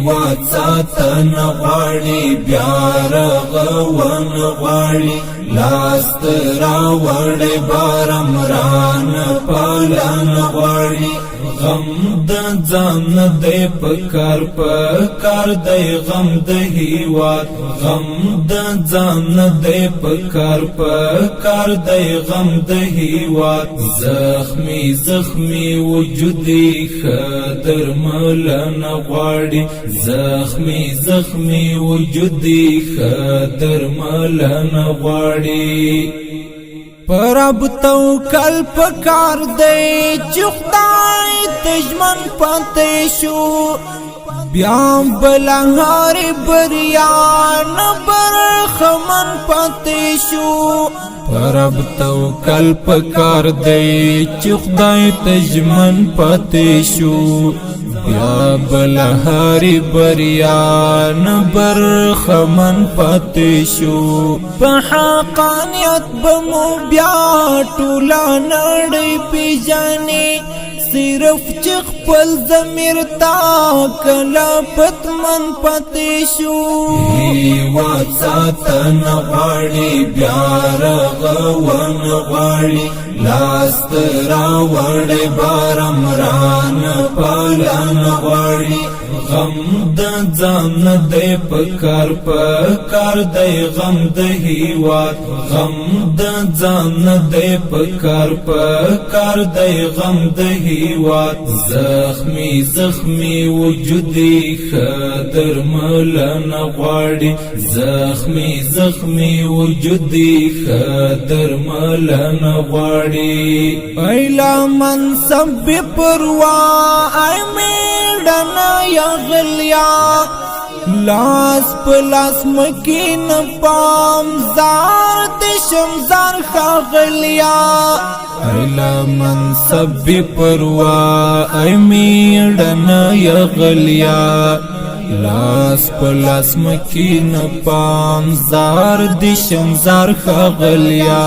هیواد ساتن غواړي بیا رغون غواړي لاس راوړې بارمران پالن غواړي غم د ځان دی پکار دی غم د هیواد غم د ځان دی پکار دی غم د هیواد زخمی وجودي خدر ملن غواړي زخمی وجودي خدر ملن غواړي پرب توکل پکار دی چې خدای دشمن پاتې شو بیا بلهار بریان برخمن پاتې شو پرب توکل پکار دی چې خدای دشمن پاتې شو بیا بلهاری بریان برخمن پاتې شو په حقانیت بمو بیا ټوله نړۍ پیژني صرف چې خپل ضمیر تا کله پتمن پاتې شو هیواد ساتن غواړي بیا رغون غواړي لاس راوړې بارمران پالن غواړي غم د ځان دی پکار دی غم د هیواد غم د ځان دی پکار دی غم د هیواد زخمی وجودي خدر ملن غواړي زخمی وجودي خدر ملن غواړي ایلا منصب پروا ای میډنا یا غلیا لاس پلاس مکین پام زار دشمزار خاغلیا ایلا منصب پروا ای میډنا یا غلیا لاس پلاس مکین پام زار دشمزار خاغلیا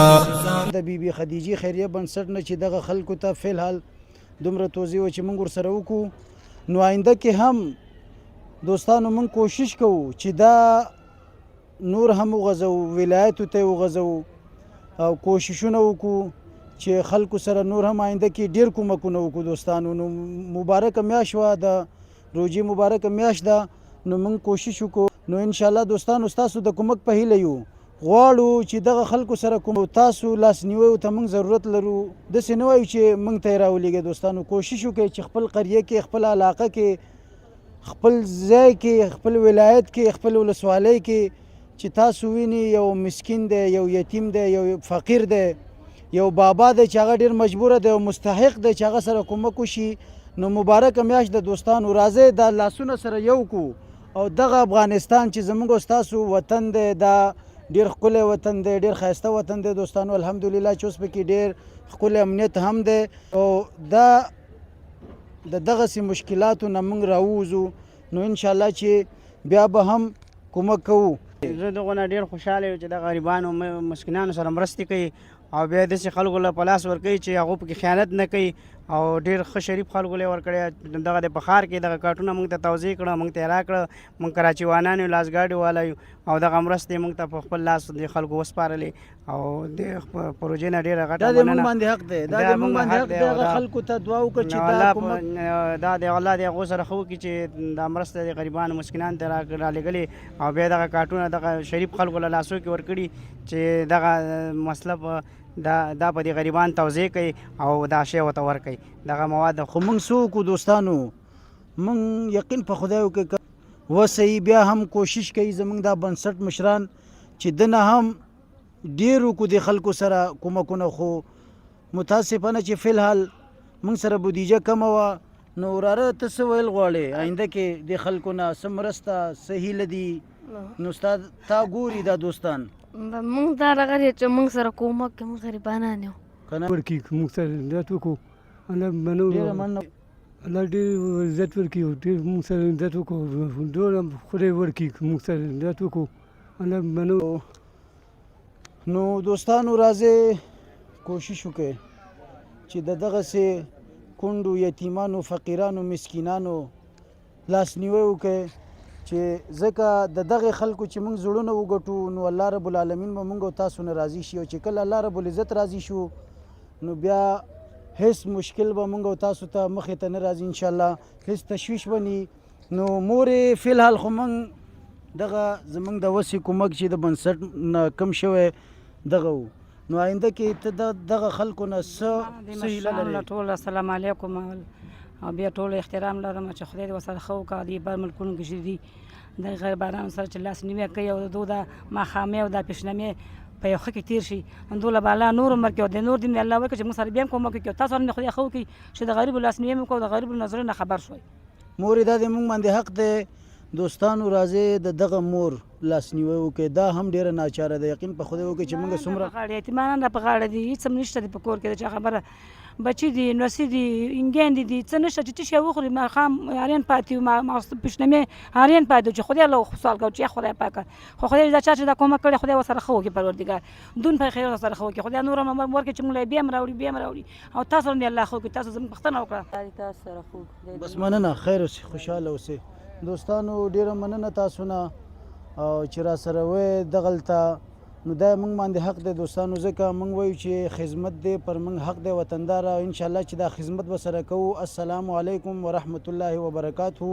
د بیبي خدیجه خیریه بنسټ نه چې دغه خلکو ته فلحال دومره توضیح و چې موږ ورسره وکړو نو آینده کې هم دوستانو موږ کوشش کوو چې دا نور هم وغځو ولایتو ته وغځو او کوششونه وکړو چې خلکو سره نور هم آینده کې ډیر کومکونه وکړو دوستانو نو مبارکه میاشت وه د روژې مبارکه میاشت ده نو موږ کوشش وکړو نو انشاءالله دوستانو ستاسو د کومک په هیله یو غواړو چې دغه خلکو سره کوم تاسو لاس نیویو ته موږ ضرورت لرو داسې نه وایو چې موږ ته یې راولېږئ دوستانو کوشش وکړئ چې خپل قریه کې خپل علاقه کې خپل ځای کې خپل ولایت کې خپل ولسوالۍ کې چې تاسو ویني یو مسکین دی یو یتیم دی یو فقیر دی یو بابا دی چې هغه ډېر مجبوره دی او مستحق دی چې هغه سره کومک وشي نو مبارکه میاشت د دوستانو راځئ دا لاسونه سره یو کړو او دغه افغانستان چې زموږ ستاسو وطن دی دا ډیر ښکلی وطن دی ډیر ښایسته وطن دی دوستانو الحمدلله چې اوس پکې ډیر ښکلی امنیت هم دی او دا د دغسې مشکلاتو نه موږ راووځو نو انشاءالله چې بیا به هم کومک کوو زه دغه نه ډېر خوشحاله یم چې د غریبانو مسکینانو سره مرستې کوي او بیا داسې خلکو له په لاس ورکوي چې هغو پکې خیانت نه کوي او ډېر ښه شریف خلکو له یې ورکړی دغه د په ښار کې دغه کارټونه موږ ته توضیح کړه موږ ته یې راکړه موږ کراچي وانان یو لاس ګاډي والا یو او دغه مرستې موږ ته په خپل لاس د خلکو وسپارلې او د پروژې نه ډېره غټه دا د موږ باندې حق دی دا د موږ باندې حق دی هغه خلکو ته دعا وکړه چې دا د الله د هغو سره ښه وکړي چې دا مرسته د غریبانو مسکینانو ته رالېږلې او بیا دغه کارټونه دغه شریف خلکو له لاسو کې ورکړي چې دغه مسله دا په دې غریبان توضیح کوي او دا شی ورته ورکوي دغه مواد خو موږ څه وکړو دوستانو موږ یقین په خدای وکړو وصحي بیا هم کوشش کوي زموږ دا بنسټ مشران چې دنه هم ډېر وکړو د خلکو سره کومکونه خو متاسفانه چې فلحال موږ سره بودیجه کمه وه نو وراره ته څه ویل غواړې آینده کې د خلکو نه څه مرسته څه هیله دي نو ستا تا ګوري دا دوستان موږ دا راغلي چې موږ سره کومک کوي موږ غریبانان یو کنه ورکی موږ سره عزت وکړو الله منو الله ډېر عزت ورکړي ډېر موږ سره عزت وکړو ډېر خدای ورکړي موږ سره عزت وکړو الله منو نو دوستانو راځئ کوشش وکړئ چې د دغسې کونډو یتیمانو فقیرانو مسکینانو لاسنیوی وکړئ چې ځکه د دغه خلکو چې موږ زړونه وګټو نو الله رب العالمین به موږ او تاسو نه راضي شي او چې کله الله رب العزت راضي شو نو بیا هیڅ مشکل به موږ او تاسو ته مخې ته نه راځي انشاءالله هیڅ تشویش به نی نو مورې فی الحال خو موږ دغه زموږ د وسې کومک چې د بنسټ نه کم شوی دغه و نو آینده کې ته دغه خلکو نه څه هیله لرې؟ ټول السلام علیکم او بیا ټول احترام لرم چې خدای دې ورسره ښه وکړي دې بر ملکونو کې چې دي د غریبانو سره چې لاس نیوی کوي او د دوی د ماښامې او د پیشنمې په یو ښه کې تېر شي دوی له به الله نور عمر کړي او د نور دین الله وکړي چې موږ سره بیا هم کومک وکړي او تاسو هم خدای ښه وکړي چې د غریبو لاس نیوی مو وکړو د غریبو نظرونه خبر شوي. مورې دا د موږ باندې حق دی دوستانو راځي د دغه مور لاسنیوی وکړي دا هم ډیره ناچاره ده یقین په خدای وکړي چې موږ څومره غاړه یتیمان په غاړه دي هیڅ هم نشته په کور کې چې خبره بچی دي نوسی دي انګین دي څه نشته چې شي وخوري ما خام هارین پاتې ما پښنمې هارین پاتې چې خدای الله سوال کو چې خدای پاک خو خدای دا چې دا کومه کړي خدای وسره خو کې پروردګار دون په خیر سره خو کې خدای نور عمر ورکړي چې موږ بیا مراوړي او تاسو هم الله خو کې تاسو زموږ پښتنه وکړه تاسو سره خو بس مننه خیر اوسې خوشاله اوسې دوستانو ډیره مننه تاسو نه او چې را سره وې دغلته نو دا موږ باندې حق دی دوستانو ځکه موږ وایو چې خدمت دی پر موږ حق دی وطندار او انشاءالله چې دا خدمت به سره کوو. السلام علیکم ورحمت الله وبرکاته.